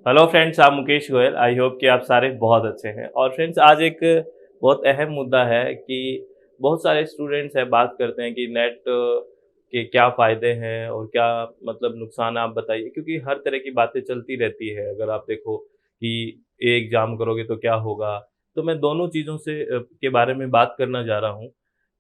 Hello friends, आप Mukesh Goyal. I hope कि आप सारे बहुत अच्छे हैं। और फ्रेंड्स, आज एक बहुत अहम मुद्दा है कि बहुत सारे स्टूडेंट्स हैं बात करते हैं कि नेट के क्या फ़ायदे हैं और क्या मतलब नुकसान, आप बताइए। क्योंकि हर तरह की बातें चलती रहती है। अगर आप देखो कि ये एग्ज़ाम करोगे तो क्या होगा, तो मैं दोनों चीज़ों से के बारे में बात करना जा रहा हूँ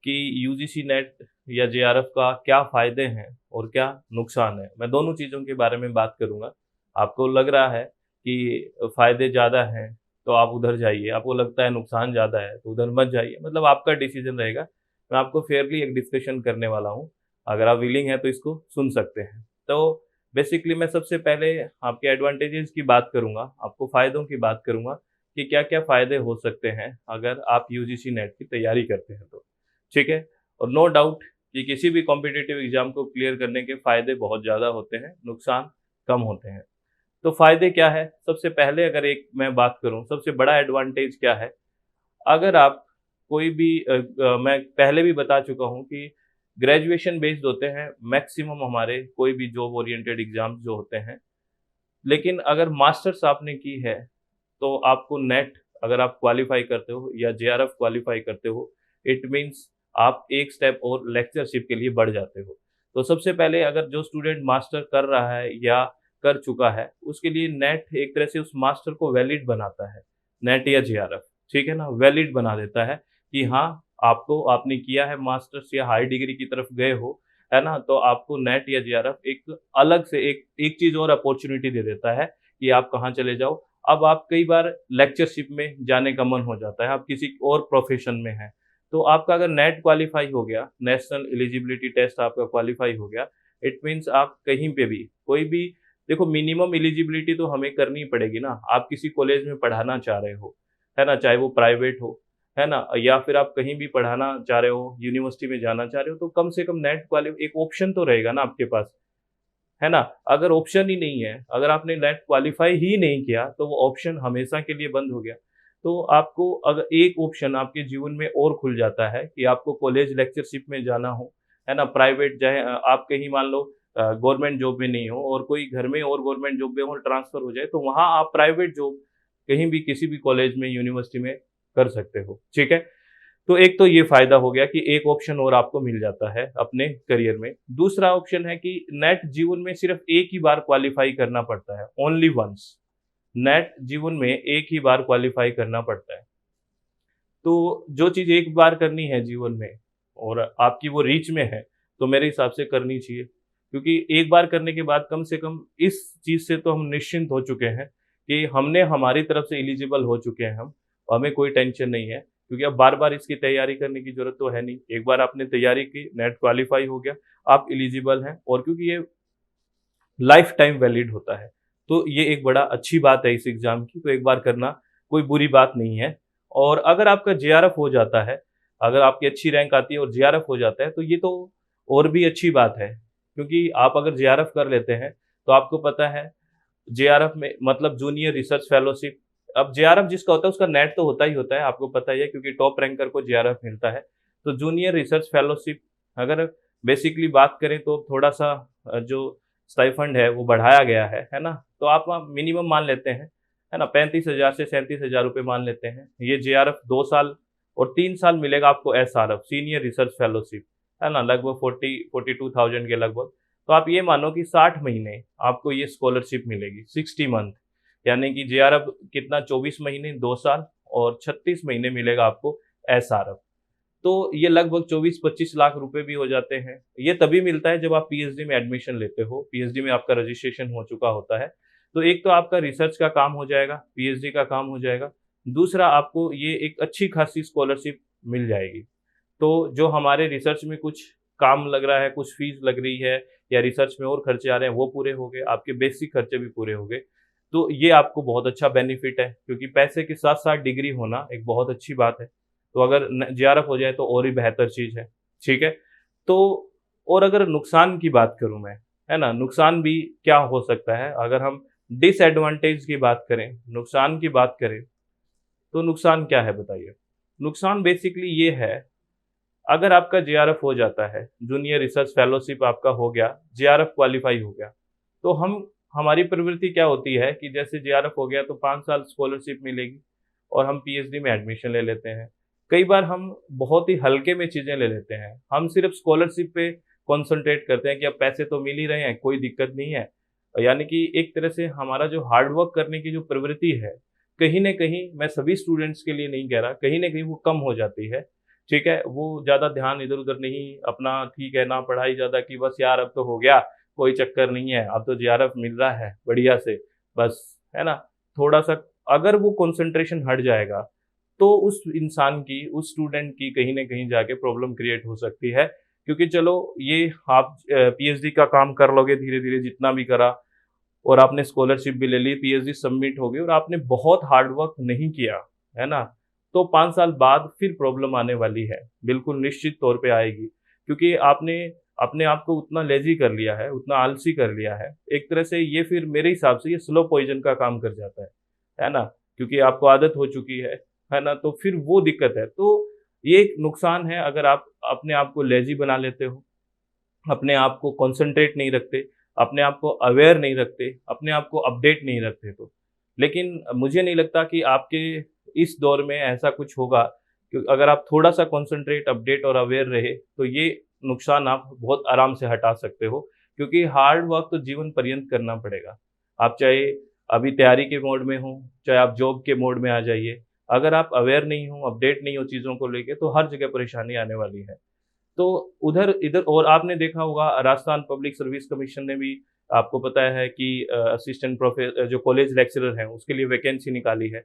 कि यूजीसी नेट या जेआरएफ का क्या फ़ायदे हैं और क्या नुकसान है। मैं दोनों चीज़ों के बारे में बात करूँगा। आपको लग रहा है कि फ़ायदे ज़्यादा हैं, तो आप उधर जाइए, आपको लगता है नुकसान ज़्यादा है, तो उधर मत जाइए, मतलब आपका डिसीज़न रहेगा। मैं आपको फेयरली एक डिस्कशन करने वाला हूँ, अगर आप विलिंग हैं तो इसको सुन सकते हैं। तो बेसिकली मैं सबसे पहले आपके एडवांटेजेस की बात करूँगा, आपको फ़ायदों की बात करूँगा कि क्या-क्या फ़ायदे हो सकते हैं अगर आप यूजीसी नेट की तैयारी करते हैं तो, ठीक है? और नो डाउट कि किसी भी कॉम्पिटिटिव एग्ज़ाम को क्लियर करने के फ़ायदे बहुत ज़्यादा होते हैं, नुकसान कम होते हैं। तो फ़ायदे क्या है? सबसे पहले अगर एक मैं बात करूँ, सबसे बड़ा एडवांटेज क्या है? अगर आप कोई भी मैं पहले भी बता चुका हूँ कि ग्रेजुएशन बेस्ड होते हैं मैक्सिमम हमारे कोई भी जॉब ओरिएंटेड एग्ज़ाम्स जो होते हैं। लेकिन अगर मास्टर्स आपने की है, तो आपको नेट अगर आप क्वालीफाई करते हो या जेआरएफ क्वालीफाई करते हो, इट मीन्स आप एक स्टेप और लेक्चरशिप के लिए बढ़ जाते हो। तो सबसे पहले अगर जो स्टूडेंट मास्टर कर रहा है या कर चुका है, उसके लिए नेट एक तरह से उस मास्टर को वैलिड बनाता है। नेट या जेआरएफ, ठीक है ना? वैलिड बना देता है कि हाँ, आपने किया है मास्टर्स या हाई डिग्री की तरफ गए हो, है ना? तो आपको नेट या जेआरएफ एक अलग से एक एक चीज़ और अपॉर्च्युनिटी दे देता है कि आप कहाँ चले जाओ। अब आप कई बार लेक्चरशिप में जाने का मन हो जाता है, आप किसी और प्रोफ़ेशन में हैं, तो आपका अगर नेट क्वालीफाई हो गया, नेशनल एलिजिबिलिटी टेस्ट आपका क्वालीफाई हो गया, इट मीन्स आप कहीं पे भी, कोई भी देखो मिनिमम एलिजिबिलिटी तो हमें करनी ही पड़ेगी ना, आप किसी कॉलेज में पढ़ाना चाह रहे हो, है ना? चाहे वो प्राइवेट हो, है ना? या फिर आप कहीं भी पढ़ाना चाह रहे हो, यूनिवर्सिटी में जाना चाह रहे हो, तो कम से कम नेट क्वालि एक ऑप्शन तो रहेगा ना आपके पास, है ना? अगर ऑप्शन ही नहीं है, अगर आपने नेट क्वालीफाई ही नहीं किया, तो वो ऑप्शन हमेशा के लिए बंद हो गया। तो आपको अगर एक ऑप्शन आपके जीवन में और खुल जाता है कि आपको कॉलेज लेक्चरशिप में जाना हो, है ना? प्राइवेट चाहे आप कहीं मान लो गवर्नमेंट जॉब में नहीं हो और कोई घर में और गवर्नमेंट जॉब में और ट्रांसफ़र हो जाए, तो वहाँ आप प्राइवेट जॉब कहीं भी किसी भी कॉलेज में, यूनिवर्सिटी में कर सकते हो, ठीक है? तो एक तो ये फ़ायदा हो गया कि एक ऑप्शन और आपको मिल जाता है अपने करियर में। दूसरा ऑप्शन है कि नेट जीवन में सिर्फ़ एक ही बार क्वालीफ़ाई करना पड़ता है, ओनली वन्स। नेट जीवन में एक ही बार क्वालीफ़ाई करना पड़ता है। तो जो चीज़ एक बार करनी है जीवन में और आपकी वो रीच में है, तो मेरे हिसाब से करनी चाहिए। क्योंकि एक बार करने के बाद कम से कम इस चीज़ से तो हम निश्चिंत हो चुके हैं कि हमने हमारी तरफ से एलिजिबल हो चुके हैं हम, और हमें कोई टेंशन नहीं है। क्योंकि अब बार-बार इसकी तैयारी करने की ज़रूरत तो है नहीं। एक बार आपने तैयारी की, नेट क्वालीफाई हो गया, आप एलिजिबल हैं, और क्योंकि ये लाइफ टाइम वैलिड होता है, तो ये एक बड़ा अच्छी बात है इस एग्ज़ाम की, तो एक बार करना कोई बुरी बात नहीं है। और अगर आपका जेआरएफ हो जाता है, अगर आपकी अच्छी रैंक आती है और जेआरएफ हो जाता है, तो ये तो और भी अच्छी बात है। क्योंकि आप अगर जेआरएफ कर लेते हैं, तो आपको पता है जेआरएफ में मतलब जूनियर रिसर्च फेलोशिप। अब जेआरएफ जिसका होता है उसका नेट तो होता ही होता है, आपको पता ही है, क्योंकि टॉप रैंकर को जेआरएफ मिलता है। तो जूनियर रिसर्च फेलोशिप अगर बेसिकली बात करें तो थोड़ा-सा जो स्टाइपेंड है वो बढ़ाया गया है ना? तो आप मिनिमम मान लेते हैं, है ना? 35,000 से 37,000 रुपए मान लेते हैं। ये जेआरएफ 2 साल और 3 साल मिलेगा आपको एसआरएफ, सीनियर रिसर्च फेलोशिप, है ना? लगभग 42,000 के लगभग। तो आप ये मानो कि 60 महीने आपको ये स्कॉलरशिप मिलेगी, 60 मंथ, यानी कि जेआरएफ कितना 24 महीने, 2 साल, और 36 महीने मिलेगा आपको एसआरएफ। तो ये लगभग 24-25 लाख रुपए भी हो जाते हैं। ये तभी मिलता है जब आप पीएचडी में एडमिशन लेते हो, पीएचडी में आपका रजिस्ट्रेशन हो चुका होता है। तो एक तो आपका रिसर्च का काम हो जाएगा, पीएचडी का काम हो जाएगा। दूसरा आपको ये एक अच्छी खासी स्कॉलरशिप मिल जाएगी। तो जो हमारे रिसर्च में कुछ काम लग रहा है, कुछ फीस लग रही है या रिसर्च में और खर्चे आ रहे हैं, वो पूरे हो गए, आपके बेसिक खर्चे भी पूरे हो गए। तो ये आपको बहुत अच्छा बेनिफिट है, क्योंकि पैसे के साथ-साथ डिग्री होना एक बहुत अच्छी बात है। तो अगर जेआरएफ हो जाए तो और ही बेहतर चीज़ है, ठीक है? तो और अगर नुकसान की बात करूँ मैं, है ना? नुकसान भी क्या हो सकता है अगर हम डिसएडवांटेज की बात करें, नुकसान की बात करें, तो नुकसान क्या है बताइए? नुकसान बेसिकली ये है, अगर आपका जेआरएफ हो जाता है, जूनियर रिसर्च फेलोशिप आपका हो गया, जेआरएफ क्वालीफाई हो गया, तो हमारी प्रवृत्ति क्या होती है कि जैसे जेआरएफ हो गया तो 5 साल स्कॉलरशिप मिलेगी और हम पीएचडी में एडमिशन ले लेते हैं। कई बार हम बहुत ही हल्के में चीज़ें ले लेते हैं। हम सिर्फ़ स्कॉलरशिप पे कॉन्संट्रेट करते हैं कि अब पैसे तो मिल ही रहे हैं, कोई दिक्कत नहीं है। यानी कि एक तरह से हमारा जो हार्ड वर्क करने की जो प्रवृत्ति है, कहीं न कहीं मैं सभी स्टूडेंट्स के लिए नहीं कह रहा, कहीं न कहीं वो कम हो जाती है। ठीक है? वो ज़्यादा ध्यान इधर-उधर नहीं अपना ठीक है, ना पढ़ाई ज़्यादा की बस यार अब तो हो गया, कोई चक्कर नहीं है, अब तो जेआरएफ मिल रहा है बढ़िया से, बस, है ना? थोड़ा-सा अगर वो कंसंट्रेशन हट जाएगा, तो उस इंसान की, उस स्टूडेंट की कहीं न कहीं जाके प्रॉब्लम क्रिएट हो सकती है। क्योंकि चलो ये आप पीएचडी का काम कर लोगे धीरे-धीरे जितना भी करा और आपने स्कॉलरशिप भी ले ली, पीएचडी सबमिट हो गई और आपने बहुत हार्ड वर्क नहीं किया, है ना? तो 5 साल बाद फिर प्रॉब्लम आने वाली है, बिल्कुल निश्चित तौर पे आएगी। क्योंकि आपने अपने आप को उतना लेज़ी कर लिया है, उतना आलसी कर लिया है। एक तरह से ये फिर मेरे हिसाब से ये स्लो पॉइज़न का काम कर जाता है ना? क्योंकि आपको आदत हो चुकी है ना? तो फिर वो दिक्कत है। तो ये एक नुकसान है अगर आप अपने आप को लेज़ी बना लेते हो, अपने आप को कॉन्संट्रेट नहीं रखते, अपने आप को अवेयर नहीं रखते, अपने आप को अपडेट नहीं रखते तो। लेकिन मुझे नहीं लगता कि आपके इस दौर में ऐसा कुछ होगा कि अगर आप थोड़ा-सा कॉन्संट्रेट, अपडेट और अवेयर रहे, तो ये नुकसान आप बहुत आराम से हटा सकते हो। क्योंकि हार्ड वर्क तो जीवन पर्यंत करना पड़ेगा। आप चाहे अभी तैयारी के मोड में हो, चाहे आप जॉब के मोड में आ जाइए, अगर आप अवेयर नहीं हो, अपडेट नहीं हो चीज़ों को लेके, तो हर जगह परेशानी आने वाली है। तो उधर इधर और आपने देखा होगा राजस्थान पब्लिक सर्विस कमीशन ने भी आपको पता है कि असिस्टेंट जो कॉलेज लेक्चरर हैं उसके लिए वैकेंसी निकाली है।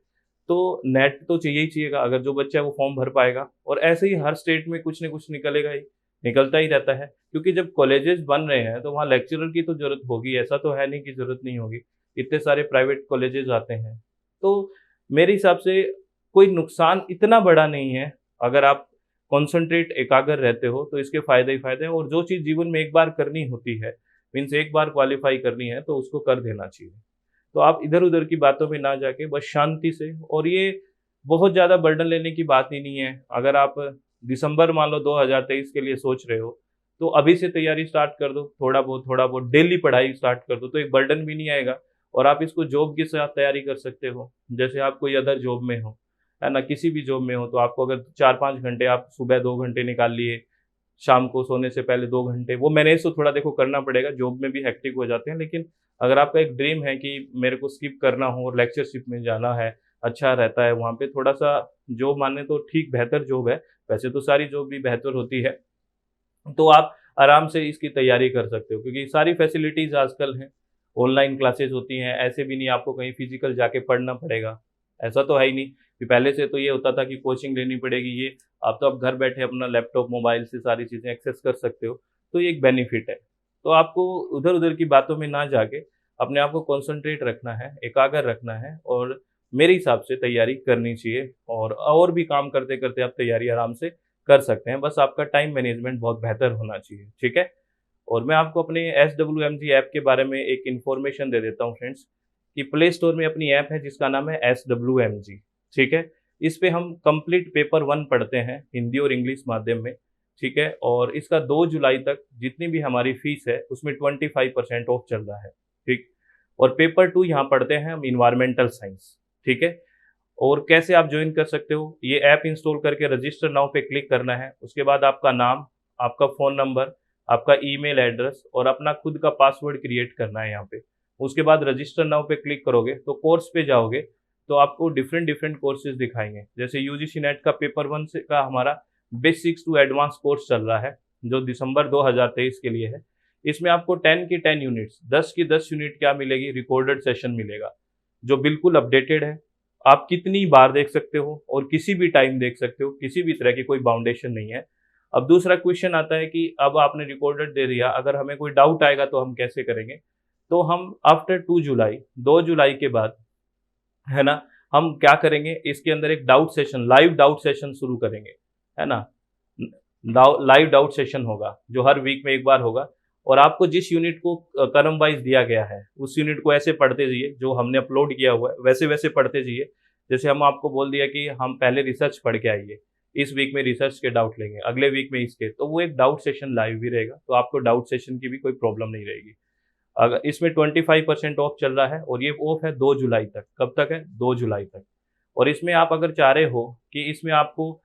तो नेट तो चाहिए ही चाहिएगा अगर जो बच्चा है वो फॉर्म भर पाएगा और ऐसे ही हर स्टेट में कुछ न कुछ निकलेगा ही, निकलता ही रहता है। क्योंकि जब कॉलेजेस बन रहे हैं तो वहाँ लेक्चरर की तो ज़रूरत होगी, ऐसा तो है नहीं कि ज़रूरत नहीं होगी। इतने सारे प्राइवेट कॉलेजेस आते हैं। तो मेरे हिसाब से कोई नुकसान इतना बड़ा नहीं है, अगर आप कॉन्संट्रेट एकाग्र रहते हो तो इसके फ़ायदे ही फ़ायदे हैं और जो चीज़ जीवन में एक बार करनी होती है, मीन्स एक बार क्वालीफ़ाई करनी है तो उसको कर देना चाहिए। तो आप इधर-उधर की बातों में ना जाके बस शांति से और ये बहुत ज़्यादा बर्डन लेने की बात ही नहीं है। अगर आप दिसंबर मान लो 2023 के लिए सोच रहे हो, तो अभी से तैयारी स्टार्ट कर दो, थोड़ा बहुत डेली पढ़ाई स्टार्ट कर दो, तो एक बर्डन भी नहीं आएगा और आप इसको जॉब के साथ तैयारी कर सकते हो। जैसे आप कोई अदर जॉब में हो, है ना? किसी भी जॉब में हो तो आपको अगर 4-5 घंटे आप सुबह 2 घंटे निकाल लिए, शाम को सोने से पहले 2 घंटे, वो मैनेज तो थोड़ा देखो करना पड़ेगा, जॉब में भी हेक्टिक हो जाते हैं, लेकिन अगर आपका एक ड्रीम है कि मेरे को स्किप करना हो और लेक्चरशिप में जाना है, अच्छा रहता है वहाँ पे थोड़ा-सा जॉब माने तो ठीक बेहतर जॉब है, वैसे तो सारी जॉब भी बेहतर होती है। तो आप आराम से इसकी तैयारी कर सकते हो क्योंकि सारी फैसिलिटीज़ आजकल हैं, ऑनलाइन क्लासेस होती हैं, ऐसे भी नहीं आपको कहीं फिज़िकल जाके पढ़ना पड़ेगा। ऐसा तो है ही नहीं कि पहले से तो ये होता था कि कोचिंग लेनी पड़ेगी ये, अब तो आप घर बैठे अपना लैपटॉप, मोबाइल से सारी चीज़ें एक्सेस कर सकते हो, तो ये एक बेनिफिट है। तो आपको उधर-उधर की बातों में ना जाके अपने आप को कॉन्संट्रेट रखना है, एकाग्र रखना है और मेरे हिसाब से तैयारी करनी चाहिए और भी काम करते-करते आप तैयारी आराम से कर सकते हैं, बस आपका टाइम मैनेजमेंट बहुत बेहतर होना चाहिए, ठीक है? और मैं आपको अपने एसडब्ल्यूएमजी ऐप के बारे में एक इन्फॉर्मेशन दे देता हूँ फ्रेंड्स, कि प्ले स्टोर में अपनी ऐप है जिसका नाम है एसडब्ल्यूएमजी, ठीक है? इस पे हम कंप्लीट पेपर 1 पढ़ते हैं हिंदी और इंग्लिश माध्यम में, ठीक है? और इसका 2 जुलाई तक जितनी भी हमारी फीस है उसमें 25% ऑफ चल रहा है, ठीक? और पेपर 2 यहाँ पढ़ते हैं हम एनवायरमेंटल साइंस, ठीक है? और कैसे आप जॉइन कर सकते हो? ये ऐप इंस्टॉल करके रजिस्टर नाउ पे क्लिक करना है, उसके बाद आपका नाम, आपका फ़ोन नंबर, आपका ईमेल एड्रेस और अपना खुद का पासवर्ड क्रिएट करना है यहाँ पे। उसके बाद रजिस्टर नाउ पे क्लिक करोगे तो कोर्स पे जाओगे, तो आपको डिफरेंट कोर्सेज़ दिखाएँगे। जैसे यूजीसी नेट का पेपर 1 से का हमारा बेसिक्स टू एडवांस कोर्स चल रहा है, जो दिसंबर 2023 के लिए है। इसमें आपको 10 की 10 यूनिट्स, 10 की 10 यूनिट क्या मिलेगी? रिकॉर्डेड सेशन मिलेगा, जो बिल्कुल अपडेटेड है। आप कितनी बार देख सकते हो और किसी भी टाइम देख सकते हो, किसी भी तरह की कोई बाउंडेशन नहीं है। अब दूसरा क्वेश्चन आता है कि अब आपने रिकॉर्डेड दे दिया, अगर हमें कोई डाउट आएगा तो हम कैसे करेंगे? तो हम आफ्टर 2 जुलाई, 2 जुलाई के बाद, है ना, हम क्या करेंगे, इसके अंदर एक doubt session, live doubt session शुरू करेंगे, है ना? लाइव डाउट सेशन होगा, जो हर वीक में एक बार होगा और आपको जिस यूनिट को टर्म वाइज़ दिया गया है, उस यूनिट को ऐसे पढ़ते जाइए, जो हमने अपलोड किया हुआ है, वैसे-वैसे पढ़ते जाइए। जैसे हम आपको बोल दिया कि हम पहले रिसर्च पढ़ के आइए, इस वीक में रिसर्च के डाउट लेंगे, अगले वीक में इसके, तो वो एक डाउट सेशन लाइव भी रहेगा, तो आपको डाउट सेशन की भी कोई प्रॉब्लम नहीं रहेगी। अगर इसमें 25% ऑफ चल रहा है और ये ऑफ है 2 जुलाई तक। कब तक है? 2 जुलाई तक। और इसमें आप अगर चाह रहे हो कि इसमें आपको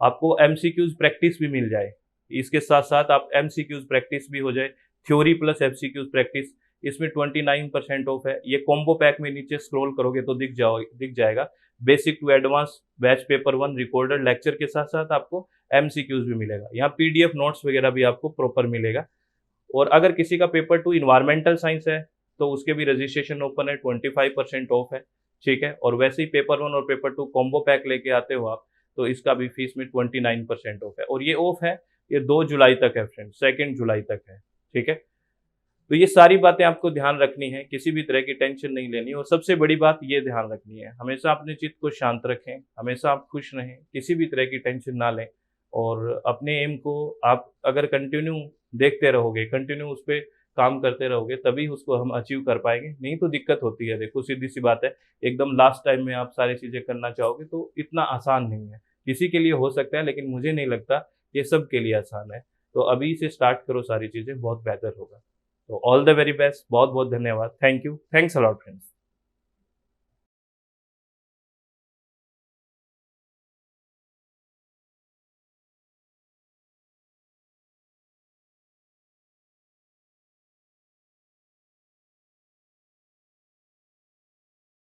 आपको एमसीक्यूज़ प्रैक्टिस भी मिल जाए, इसके साथ-साथ आप एमसीक्यूज़ प्रैक्टिस भी हो जाए, थ्योरी प्लस एमसीक्यूज़ प्रैक्टिस, इसमें 29% ऑफ है। ये कॉम्बो पैक में नीचे स्क्रॉल करोगे तो दिख जाएगा। Basic to advance batch paper 1 recorded lecture के साथ-साथ आपको एमसीक्यूज़ भी मिलेगा। यहाँ पीडीएफ नोट्स वगैरह भी आपको प्रॉपर मिलेगा। और अगर किसी का पेपर 2 एनवायरमेंटल साइंस है, तो उसके भी रजिस्ट्रेशन ओपन है, 25% ऑफ है, ठीक है? और वैसे ही पेपर 1 और पेपर 2 कॉम्बो पैक लेके आते हो आप, तो इसका भी फीस में 29% ऑफ है। और ये ऑफ है, ये 2 जुलाई तक है फ्रेंड्स, 2 जुलाई तक है, ठीक है? तो ये सारी बातें आपको ध्यान रखनी है, किसी भी तरह की टेंशन नहीं लेनी और सबसे बड़ी बात ये ध्यान रखनी है, हमेशा अपने चित्त को शांत रखें, हमेशा आप खुश रहें, किसी भी तरह की टेंशन ना लें और अपने एम को आप अगर कंटिन्यू देखते रहोगे, कंटिन्यू उस पे काम करते रहोगे, तभी उसको हम अचीव कर पाएँगे, नहीं तो दिक्कत होती है। देखो सीधी-सी बात है, एकदम लास्ट टाइम में आप सारी चीज़ें करना चाहोगे तो इतना आसान नहीं है। किसी के लिए हो सकता है लेकिन मुझे नहीं लगता ये सबके लिए आसान है। तो अभी से स्टार्ट करो सारी चीज़ें, बहुत बेहतर होगा। तो ऑल द वेरी बेस्ट, बहुत बहुत धन्यवाद। Thank you, thanks a lot friends.